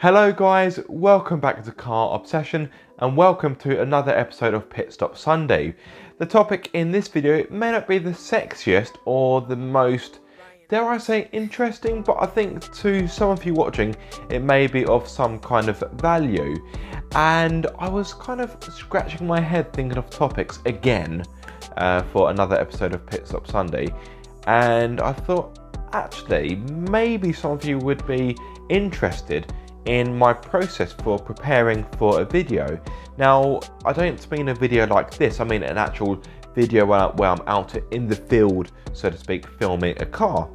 Hello guys, welcome back to Car Obsession and welcome to another episode of Pit Stop Sunday. The topic in this video may not be the sexiest or the most, dare I say, interesting, but I think to some of you watching it may be of some kind of value. And I was kind of scratching my head thinking of topics again for another episode of Pit Stop Sunday, and I thought actually maybe some of you would be interested in my process for preparing for a video. Now, I don't mean a video like this, I mean an actual video where I'm out in the field, so to speak, filming a car.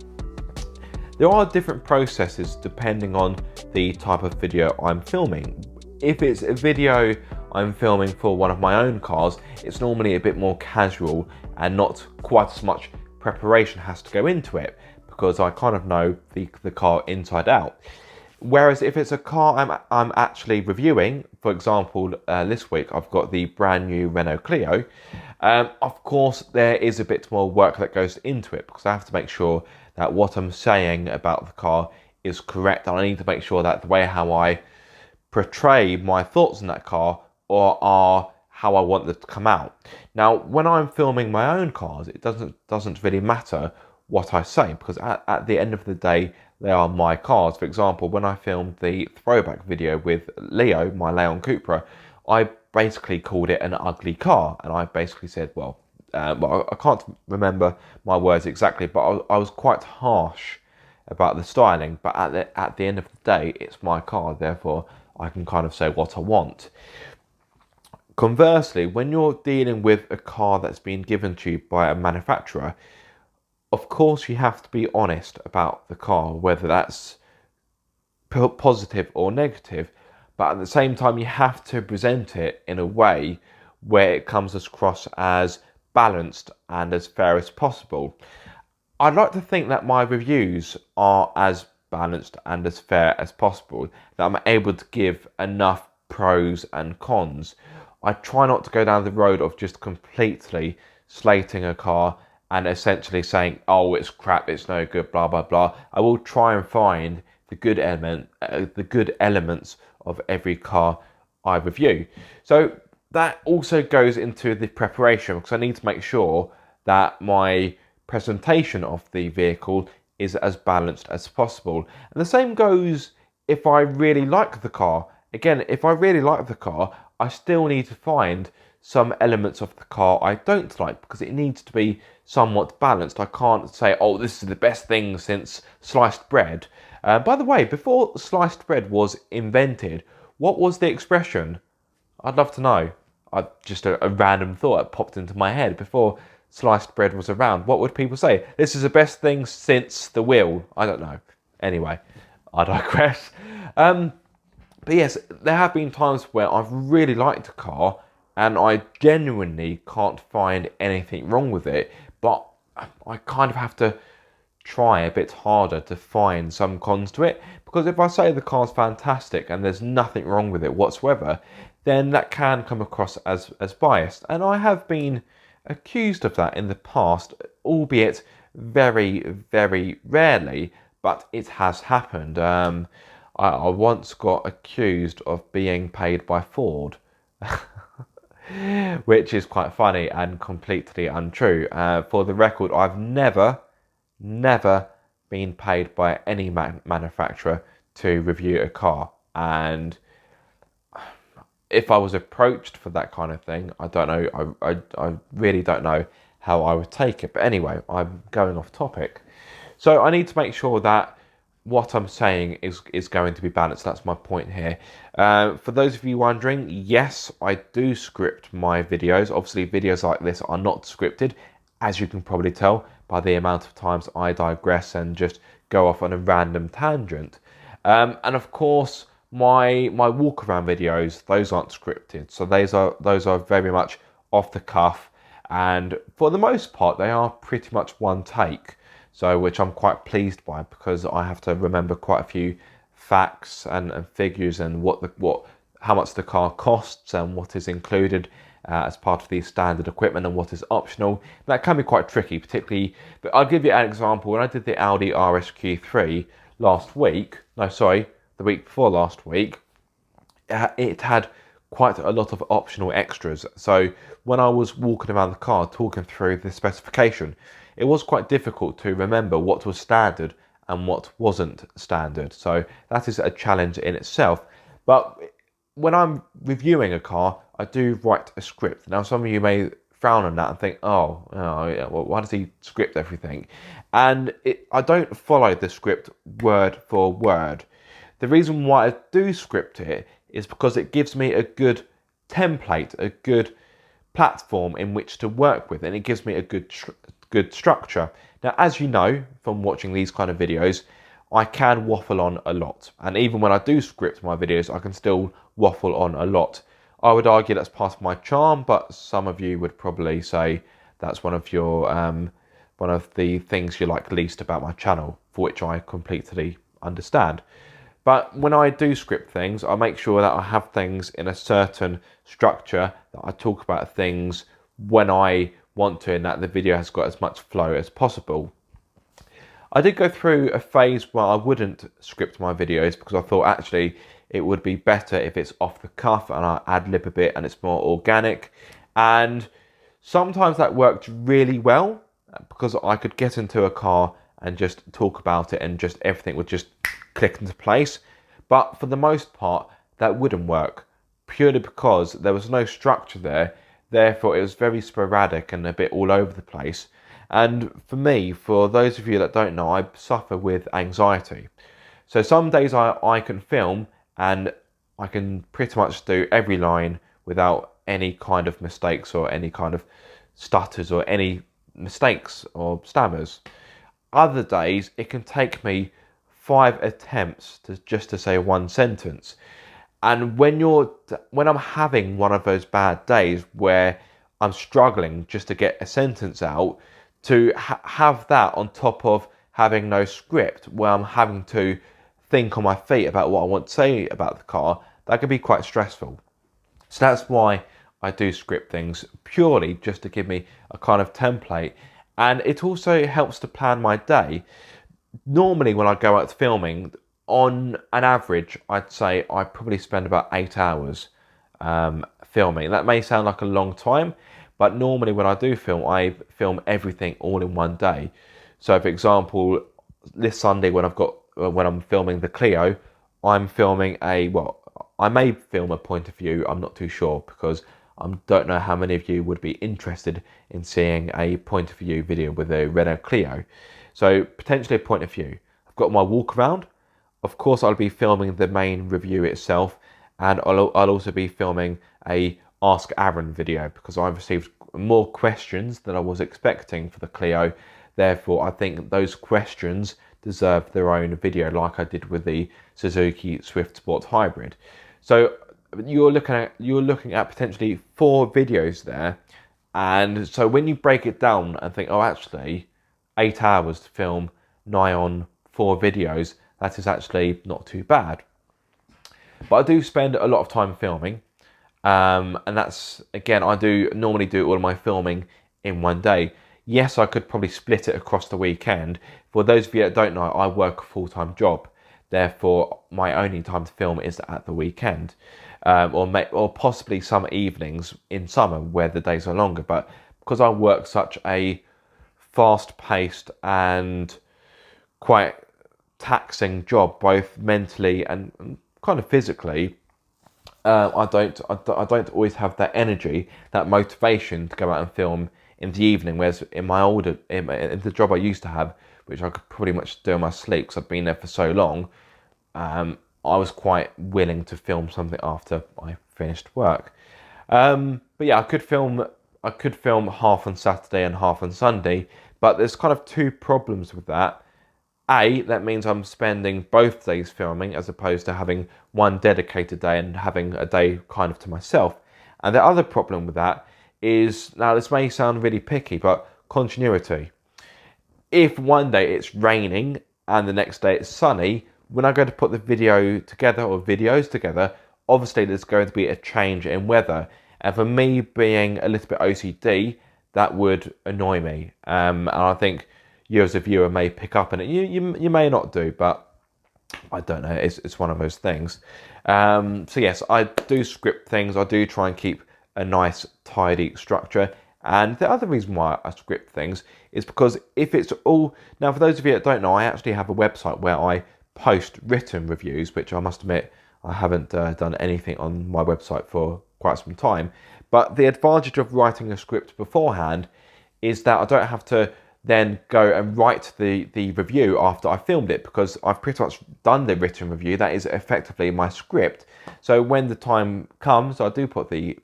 There are different processes depending on the type of video I'm filming. If it's a video I'm filming for one of my own cars, it's normally a bit more casual and not quite as much preparation has to go into it because I kind of know the car inside out. Whereas if it's a car I'm actually reviewing, for example, this week I've got the brand new Renault Clio. Of course, there is a bit more work that goes into it because I have to make sure that what I'm saying about the car is correct. And I need to make sure that the way how I portray my thoughts on that car are how I want them to come out. Now, when I'm filming my own cars, it doesn't really matter what I say because at the end of the day, they are my cars. For example, when I filmed the throwback video with Leo, my Leon Cupra, I basically called it an ugly car. And I basically said, well, I can't remember my words exactly, but I was quite harsh about the styling. But at the end of the day, it's my car. Therefore, I can kind of say what I want. Conversely, when you're dealing with a car that's been given to you by a manufacturer, of course, you have to be honest about the car, whether that's positive or negative, but at the same time, you have to present it in a way where it comes across as balanced and as fair as possible. I'd like to think that my reviews are as balanced and as fair as possible, that I'm able to give enough pros and cons. I try not to go down the road of just completely slating a car and essentially saying, oh, it's crap, it's no good, blah, blah, blah. I will try and find the good elements of every car I review. So that also goes into the preparation because I need to make sure that my presentation of the vehicle is as balanced as possible. And the same goes if I really like the car. Again, if I really like the car, I still need to find some elements of the car I don't like because it needs to be somewhat balanced. I can't say, oh, this is the best thing since sliced bread. By the way, before sliced bread was invented, what was the expression? I'd love to know. Just a random thought that popped into my head. Before sliced bread was around, what would people say? This is the best thing since the wheel. I don't know. Anyway, I digress. But yes, there have been times where I've really liked a car and I genuinely can't find anything wrong with it, but I kind of have to try a bit harder to find some cons to it, because if I say the car's fantastic and there's nothing wrong with it whatsoever, then that can come across as biased. And I have been accused of that in the past, albeit very, very rarely, but it has happened. I once got accused of being paid by Ford. Which is quite funny and completely untrue. For the record, I've never been paid by any manufacturer to review a car. And if I was approached for that kind of thing, I don't know. I really don't know how I would take it. But anyway, I'm going off topic. So I need to make sure that what I'm saying is going to be balanced. That's my point here. For those of you wondering, yes, I do script my videos. Obviously, videos like this are not scripted, as you can probably tell by the amount of times I digress and just go off on a random tangent. And of course, my walk around videos, those aren't scripted. So those are very much off the cuff, and for the most part, they are pretty much one take. So, which I'm quite pleased by because I have to remember quite a few facts and figures and how much the car costs and what is included as part of the standard equipment and what is optional. That can be quite tricky, particularly. But I'll give you an example. When I did the Audi RSQ3 last week, no, sorry, the week before last week, it had quite a lot of optional extras. So when I was walking around the car talking through the specification, it was quite difficult to remember what was standard and what wasn't standard. So that is a challenge in itself. But when I'm reviewing a car, I do write a script. Now, some of you may frown on that and think, yeah, well, why does he script everything? And I don't follow the script word for word. The reason why I do script it is because it gives me a good template, a good platform in which to work with, and it gives me a good structure. Now, as you know from watching these kind of videos, I can waffle on a lot, and even when I do script my videos, I can still waffle on a lot. I would argue that's part of my charm, but some of you would probably say that's one of the things you like least about my channel, for which I completely understand. But when I do script things, I make sure that I have things in a certain structure, that I talk about things when I want to, and that the video has got as much flow as possible. I did go through a phase where I wouldn't script my videos because I thought actually it would be better if it's off the cuff and I ad-lib a bit and it's more organic. And sometimes that worked really well because I could get into a car and just talk about it and just everything would just click into place. But for the most part, that wouldn't work purely because there was no structure there. Therefore, it was very sporadic and a bit all over the place. And for me, for those of you that don't know, I suffer with anxiety. So some days I can film and I can pretty much do every line without any kind of mistakes or any kind of stutters or any mistakes or stammers. Other days, it can take me 5 attempts to say one sentence. And when I'm having one of those bad days where I'm struggling just to get a sentence out, to have that on top of having no script, where I'm having to think on my feet about what I want to say about the car, that can be quite stressful. So that's why I do script things, purely just to give me a kind of template. And it also helps to plan my day. Normally when I go out filming, on an average, I'd say I probably spend about 8 hours filming. That may sound like a long time, but normally when I do film, I film everything all in one day. So for example, this Sunday when I'm filming the Clio, I'm filming I may film a point of view, I'm not too sure, because I don't know how many of you would be interested in seeing a point of view video with a Renault Clio. So potentially a point of view. I've got my walk around. Of course, I'll be filming the main review itself, and I'll also be filming a Ask Aaron video because I've received more questions than I was expecting for the Clio. Therefore, I think those questions deserve their own video, like I did with the Suzuki Swift Sport Hybrid. So you're looking at potentially 4 videos there, and so when you break it down and think, oh, actually, 8 hours to film nigh on 4 videos, that is actually not too bad. But I do spend a lot of time filming, and that's, again, I do normally do all of my filming in one day. Yes, I could probably split it across the weekend. For those of you that don't know, I work a full-time job. Therefore, my only time to film is at the weekend, or possibly some evenings in summer where the days are longer. But because I work such a fast-paced and quite taxing job, both mentally and kind of physically, I don't always have that energy, that motivation to go out and film in the evening. Whereas in the job I used to have, which I could pretty much do in my sleep because I've been there for so long, I was quite willing to film something after I finished work. But yeah, I could film half on Saturday and half on Sunday, but there's kind of 2 problems with that. That means I'm spending both days filming as opposed to having one dedicated day and having a day kind of to myself. And the other problem with that is, now this may sound really picky, but continuity. If one day it's raining and the next day it's sunny, when I go to put the video together or videos together, obviously there's going to be a change in weather. And for me being a little bit OCD, that would annoy me. And I think you as a viewer may pick up on it. You may not do, but I don't know. It's one of those things. So yes, I do script things. I do try and keep a nice, tidy structure. And the other reason why I script things is because if it's all now, for those of you that don't know, I actually have a website where I post written reviews, which I must admit I haven't done anything on my website for quite some time. But the advantage of writing a script beforehand is that I don't have to then go and write the review after I filmed it, because I've pretty much done the written review. That is effectively my script. So when the time comes, I do put the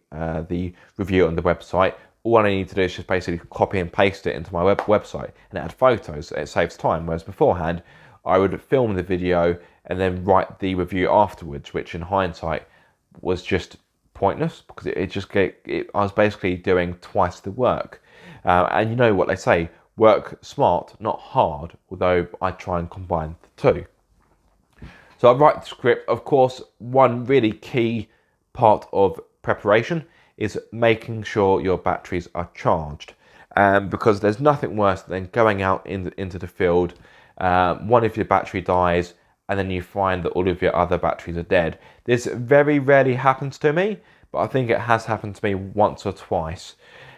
review on the website. All I need to do is just basically copy and paste it into my website and add photos. It saves time. Whereas beforehand, I would film the video and then write the review afterwards, which in hindsight was just pointless, because I was basically doing twice the work. And you know what they say, work smart, not hard, although I try and combine the two. So I write the script. Of course, one really key part of preparation is making sure your batteries are charged. Because there's nothing worse than going out into the field, one of your battery dies, and then you find that all of your other batteries are dead. This very rarely happens to me, but I think it has happened to me once or twice.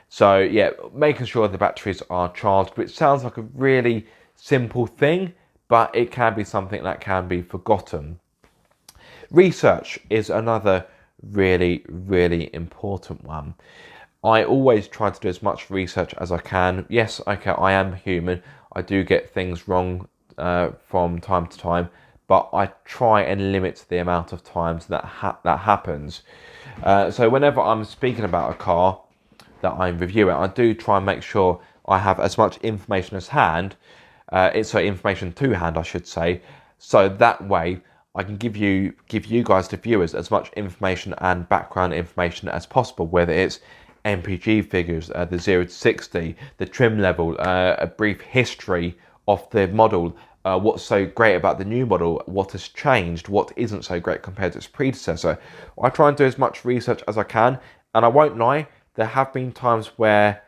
So yeah, making sure the batteries are charged, which sounds like a really simple thing, but it can be something that can be forgotten. Research is another really, really important one. I always try to do as much research as I can. Yes, okay, I am human. I do get things wrong from time to time, but I try and limit the amount of times that happens. So whenever I'm speaking about a car that I'm reviewing, I do try and make sure I have as much information information to hand, I should say, so that way I can give you guys, the viewers, as much information and background information as possible, whether it's MPG figures, the 0 to 60, the trim level, a brief history of the model, what's so great about the new model, what has changed, what isn't so great compared to its predecessor. I try and do as much research as I can, and I won't lie, there have been times where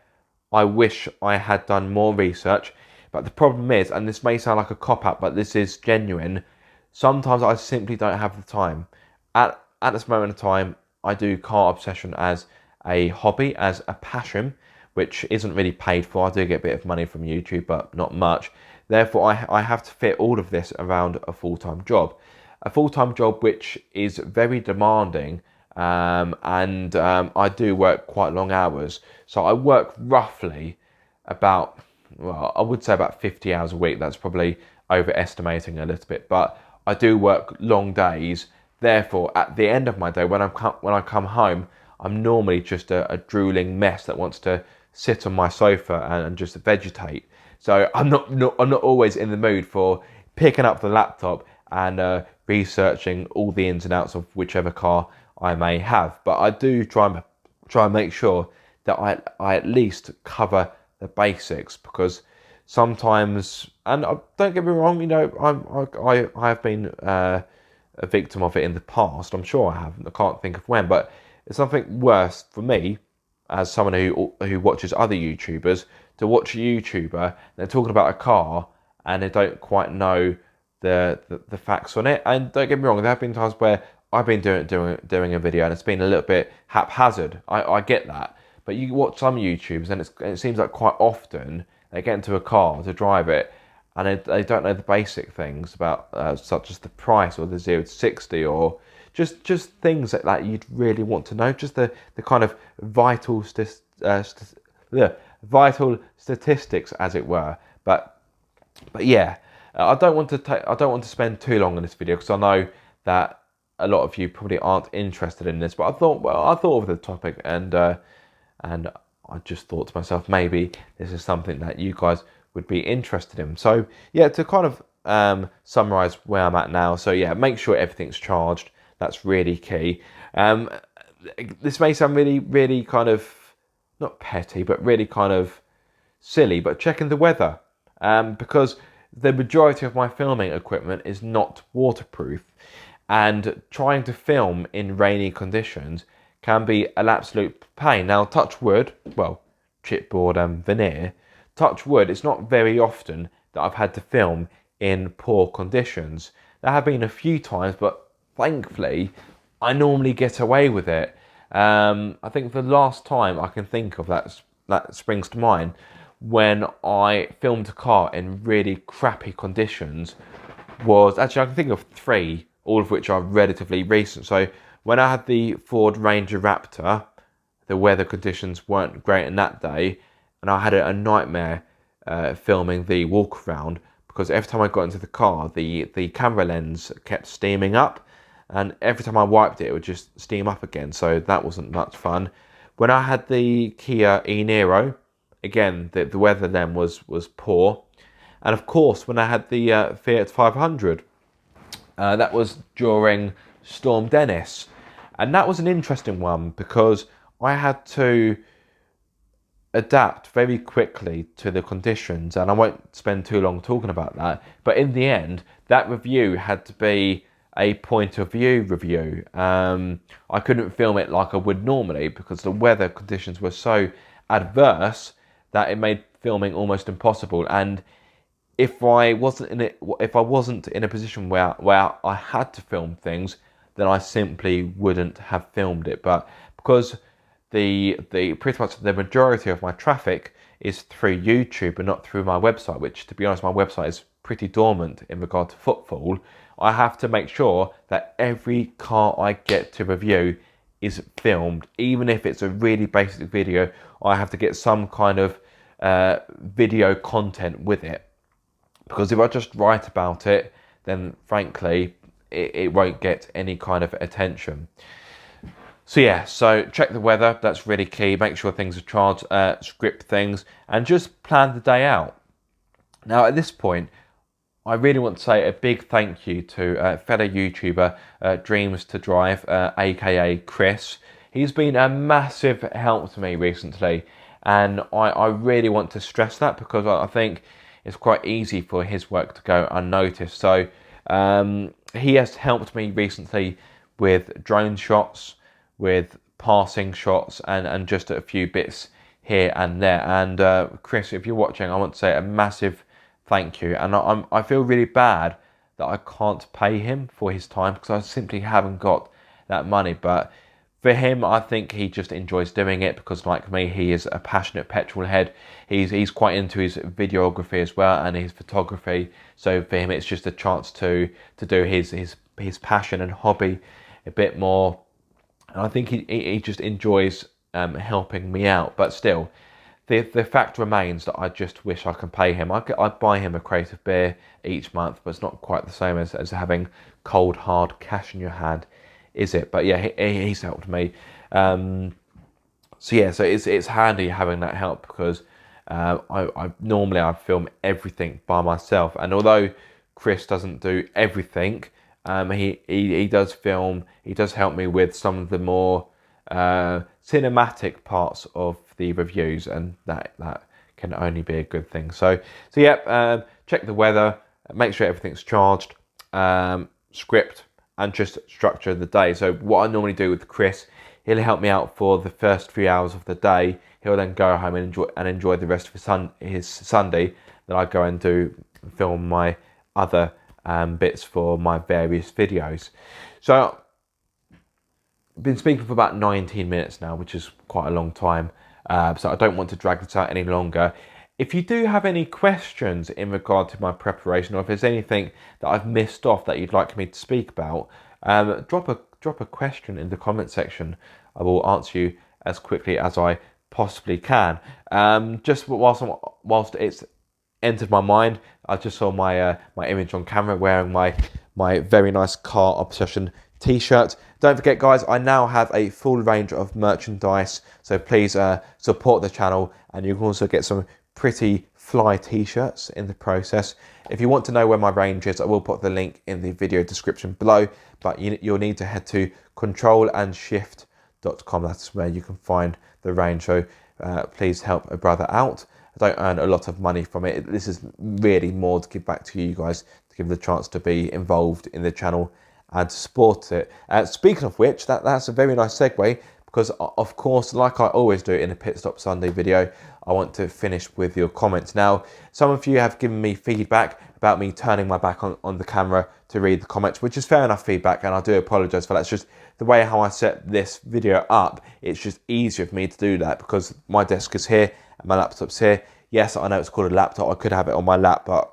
I wish I had done more research, but the problem is, and this may sound like a cop-out, but this is genuine, sometimes I simply don't have the time. At this moment in time, I do car obsession as a hobby, as a passion, which isn't really paid for. I do get a bit of money from YouTube, but not much. Therefore, I have to fit all of this around a full-time job. A full-time job which is very demanding, and I do work quite long hours. So I work roughly about, well, I would say about 50 hours a week. That's probably overestimating a little bit, but I do work long days. Therefore, at the end of my day, when I come home, I'm normally just a drooling mess that wants to sit on my sofa and just vegetate. So I'm not always in the mood for picking up the laptop and researching all the ins and outs of whichever car I may have. But I do try and make sure that I at least cover the basics, because sometimes, and don't get me wrong, you know, I have been a victim of it in the past. I'm sure I have. I can't think of when, but it's something worse for me as someone who watches other YouTubers, to watch a YouTuber and they're talking about a car and they don't quite know the facts on it. And don't get me wrong, there have been times where I've been doing a video and it's been a little bit haphazard. I get that, but you watch some YouTubers and it seems like quite often they get into a car to drive it and they don't know the basic things about such as the price or the 0 to 60, or just things that you'd really want to know, just the kind of vital statistics, as it were. But yeah, I don't want to spend too long on this video, because I know that a lot of you probably aren't interested in this. But I thought of the topic, and I just thought to myself, maybe this is something that you guys would be interested in. So yeah, to kind of summarize where I'm at now. So yeah, make sure everything's charged. That's really key. This may sound really, really kind of, not petty, but really kind of silly, but checking the weather. Because the majority of my filming equipment is not waterproof, and trying to film in rainy conditions can be an absolute pain. Now, touch wood, well, chipboard and veneer, touch wood, it's not very often that I've had to film in poor conditions. There have been a few times, but thankfully, I normally get away with it. I think the last time I can think of that springs to mind when I filmed a car in really crappy conditions was, actually I can think of 3, all of which are relatively recent. So when I had the Ford Ranger Raptor, the weather conditions weren't great in that day, and I had a nightmare filming the walk around, because every time I got into the car, the camera lens kept steaming up, and every time I wiped it, it would just steam up again. So that wasn't much fun. When I had the Kia e-Niro, again, the weather then was poor. And of course, when I had the Fiat 500, that was during Storm Dennis. And that was an interesting one because I had to adapt very quickly to the conditions, and I won't spend too long talking about that. But in the end, that review had to be a point of view review. I couldn't film it like I would normally because the weather conditions were so adverse that it made filming almost impossible. And if I wasn't in a position where I had to film things, then I simply wouldn't have filmed it. But because the pretty much the majority of my traffic is through YouTube and not through my website, which, to be honest, my website is pretty dormant in regard to footfall, I have to make sure that every car I get to review is filmed. Even if it's a really basic video, I have to get some kind of video content with it. Because if I just write about it, then frankly, it won't get any kind of attention. So yeah, so check the weather, that's really key. Make sure things are charged, script things, and just plan the day out. Now at this point, I really want to say a big thank you to fellow YouTuber Dreams to Drive, aka Chris. He's been a massive help to me recently, and I really want to stress that because I think it's quite easy for his work to go unnoticed. So he has helped me recently with drone shots, with passing shots, and just a few bits here and there. And Chris, if you're watching, I want to say a massive thank you. And I feel really bad that I can't pay him for his time because I simply haven't got that money. But for him, I think he just enjoys doing it because, like me, he is a passionate petrol head. He's quite into his videography as well and his photography. So for him, it's just a chance to do his passion and hobby a bit more. And I think he just enjoys helping me out. But still, the fact remains that I just wish I could pay him. I'd buy him a crate of beer each month, but it's not quite the same as having cold, hard cash in your hand, is it? But yeah, he's helped me. So it's handy having that help because I normally film everything by myself, and although Chris doesn't do everything, he does film. He does help me with some of the more cinematic parts of the reviews, and that can only be a good thing. So yeah, check the weather, make sure everything's charged, script, and just structure the day. So what I normally do with Chris, he'll help me out for the first 3 hours of the day. He'll then go home and enjoy the rest of his Sunday. Then I go and film my other bits for my various videos. So I've been speaking for about 19 minutes now, which is quite a long time. So I don't want to drag this out any longer. If you do have any questions in regard to my preparation, or if there's anything that I've missed off that you'd like me to speak about, drop a question in the comment section. I will answer you as quickly as I possibly can. Just whilst it's entered my mind, I just saw my image on camera wearing my very nice Car Obsession t-shirt. Don't forget, guys, I now have a full range of merchandise, so please support the channel, and you can also get some pretty fly t-shirts in the process. If you want to know where my range is, I will put the link in the video description below, but you'll need to head to controlandshift.com. That's where you can find the range. So please help a brother out. I don't earn a lot of money from it. This is really more to give back to you guys, to give the chance to be involved in the channel and to support it. Speaking of which, that's a very nice segue, because of course, like I always do in a Pit Stop Sunday video, I want to finish with your comments. Now, some of you have given me feedback about me turning my back on the camera to read the comments, which is fair enough feedback, and I do apologise for that. It's just the way how I set this video up. It's just easier for me to do that because my desk is here and my laptop's here. Yes, I know it's called a laptop. I could have it on my lap, but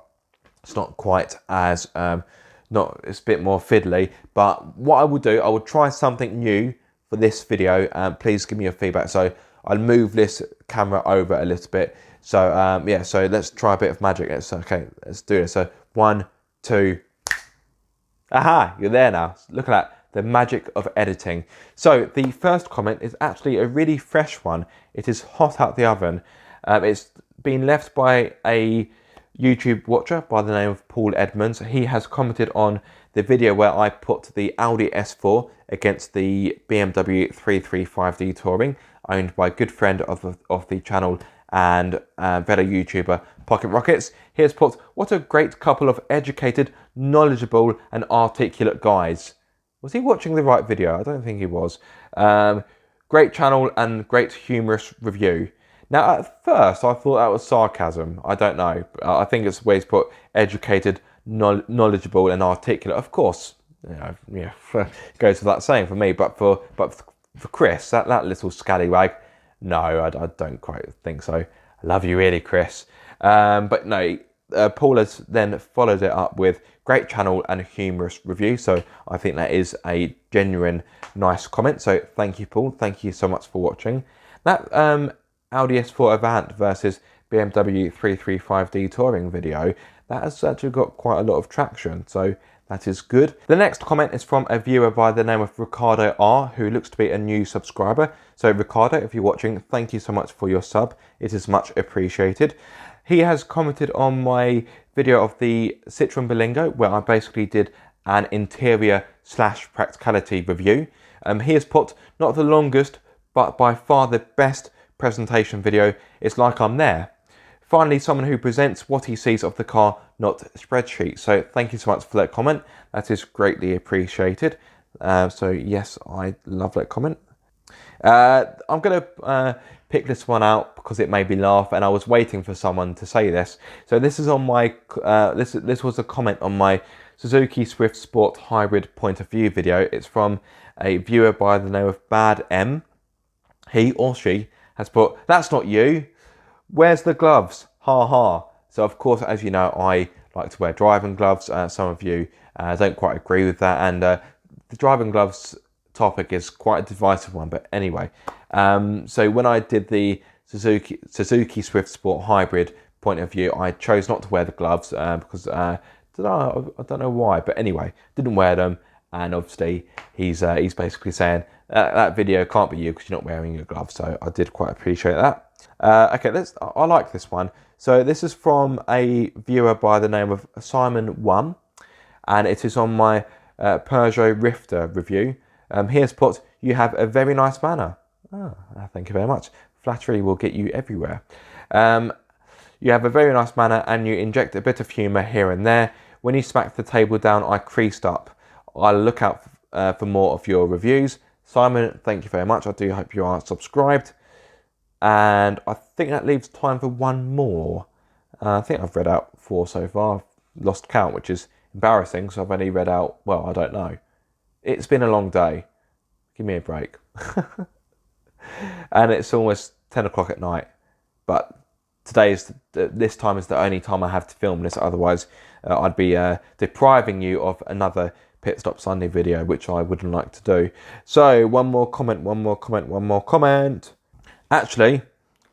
it's not quite as, it's a bit more fiddly. But what I will do, I will try something new for this video. Please give me your feedback. So I'll move this camera over a little bit. So yeah, so let's try a bit of magic. Let's do this. So 1, 2, aha, you're there now. Look at that, the magic of editing. So the first comment is actually a really fresh one. It is hot out the oven. It's been left by a YouTube watcher by the name of Paul Edmonds. He has commented on the video where I put the Audi S4 against the BMW 335D Touring, owned by a good friend of the channel and fellow YouTuber Pocket Rockets. He has put, what a great couple of educated, knowledgeable and articulate guys. Was he watching the right video? I don't think he was. Great channel and great humorous review. Now, at first, I thought that was sarcasm. I don't know. I think it's ways put educated, knowledgeable, and articulate. Of course, goes without saying for me. But for Chris, that little scallywag, no, I don't quite think so. I love you really, Chris. But no, Paul has then followed it up with great channel and humorous review. So I think that is a genuine, nice comment. So thank you, Paul. Thank you so much for watching. That Audi S4 Avant versus BMW 335D Touring video, that has actually got quite a lot of traction, so that is good. The next comment is from a viewer by the name of Ricardo R, who looks to be a new subscriber. So Ricardo, if you're watching, thank you so much for your sub. It is much appreciated. He has commented on my video of the Citroen Berlingo, where I basically did an interior / practicality review. He has put, not the longest, but by far the best presentation video. It's like I'm there. Finally, someone who presents what he sees of the car, not spreadsheets. So thank you so much for that comment. That is greatly appreciated. So yes, I love that comment. I'm going to pick this one out because it made me laugh, and I was waiting for someone to say this. So this is on my this was a comment on my Suzuki Swift Sport Hybrid point of view video. It's from a viewer by the name of Bad M. He or she has put, that's not you. Where's the gloves? Ha ha. So of course, as you know, I like to wear driving gloves. Some of you don't quite agree with that. And the driving gloves topic is quite a divisive one. But anyway, so when I did the Suzuki Swift Sport Hybrid point of view, I chose not to wear the gloves because I don't know why. But anyway, didn't wear them. And obviously, he's basically saying that video can't be you because you're not wearing your gloves. So I did quite appreciate that. Okay, I like this one. So this is from a viewer by the name of Simon1, and it is on my Peugeot Rifter review. He has put, you have a very nice manner. Oh, thank you very much. Flattery will get you everywhere. You have a very nice manner and you inject a bit of humour here and there. When you smacked the table down, I creased up. I'll look out for more of your reviews. Simon, thank you very much. I do hope you are subscribed. And I think that leaves time for one more. I think I've read out 4 so far. I've lost count, which is embarrassing, so I've only read out, well, I don't know. It's been a long day. Give me a break. And it's almost 10 o'clock at night. But this time is the only time I have to film this. Otherwise, I'd be depriving you of another Pit Stop Sunday video, which I wouldn't like to do. So one more comment. Actually,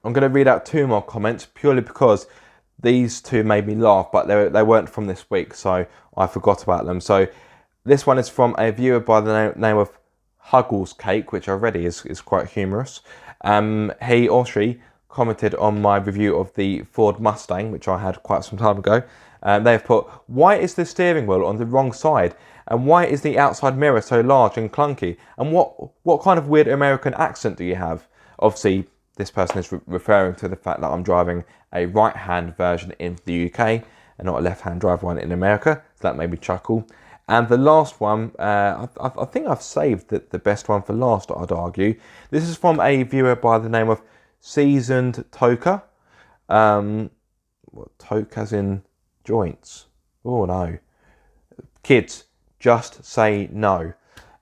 I'm going to read out 2 more comments purely because these 2 made me laugh, but they weren't from this week, so I forgot about them. So this one is from a viewer by the name of Huggles Cake, which already is quite humorous. He or she commented on my review of the Ford Mustang, which I had quite some time ago. They've put, why is the steering wheel on the wrong side? And why is the outside mirror so large and clunky? And what kind of weird American accent do you have? Obviously, this person is referring to the fact that I'm driving a right-hand version in the UK and not a left-hand drive one in America. So that made me chuckle. And the last one, I think I've saved the best one for last, I'd argue. This is from a viewer by the name of Seasoned Toka. Toke as in joints. Oh no. Kids, just say no.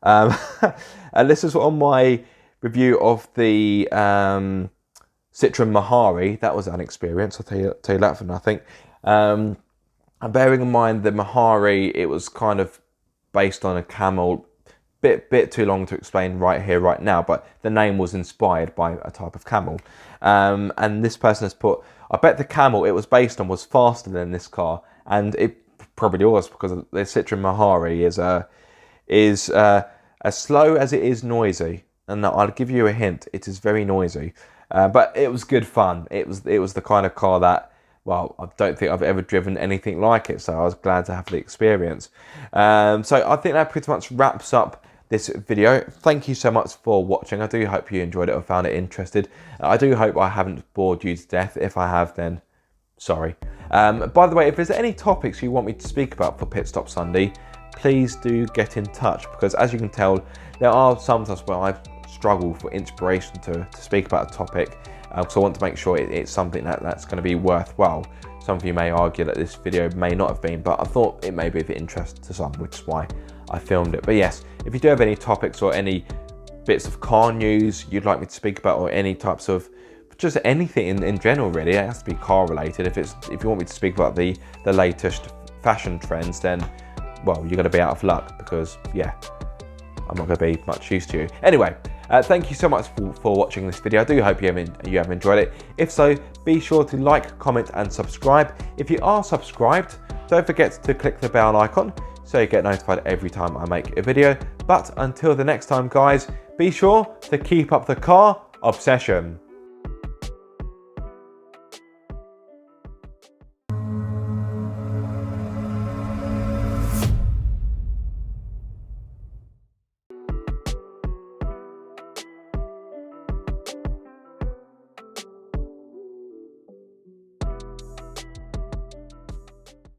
And this is on my review of the Citroen Mahari. That was an experience, I'll tell you that for nothing. And bearing in mind the Mahari, it was kind of based on a camel. Bit too long to explain right here, right now, but the name was inspired by a type of camel. And this person has put, I bet the camel it was based on was faster than this car, and it probably was, because the Citroen Mahari is as slow as it is noisy. And I'll give you a hint, it is very noisy. But it was good fun. It was the kind of car that, well, I don't think I've ever driven anything like it, so I was glad to have the experience. So I think that pretty much wraps up this video. Thank you so much for watching. I do hope you enjoyed it or found it interesting. I do hope I haven't bored you to death. If I have, then sorry. By the way, if there's any topics you want me to speak about for Pit Stop Sunday, please do get in touch, because as you can tell, there are sometimes where I struggle for inspiration to speak about a topic, so I want to make sure it's something that's going to be worthwhile. Some of you may argue that this video may not have been, but I thought it may be of interest to some, which is why I filmed it. But yes, if you do have any topics or any bits of car news you'd like me to speak about, or any types of just anything in general, really, it has to be car related. If you want me to speak about the latest fashion trends, then well, you're going to be out of luck, because yeah, I'm not going to be much use to you. Anyway, thank you so much for watching this video. I do hope you have enjoyed it. If so, be sure to like, comment and subscribe. If you are subscribed, don't forget to click the bell icon so you get notified every time I make a video. But until the next time, guys, be sure to keep up the car obsession.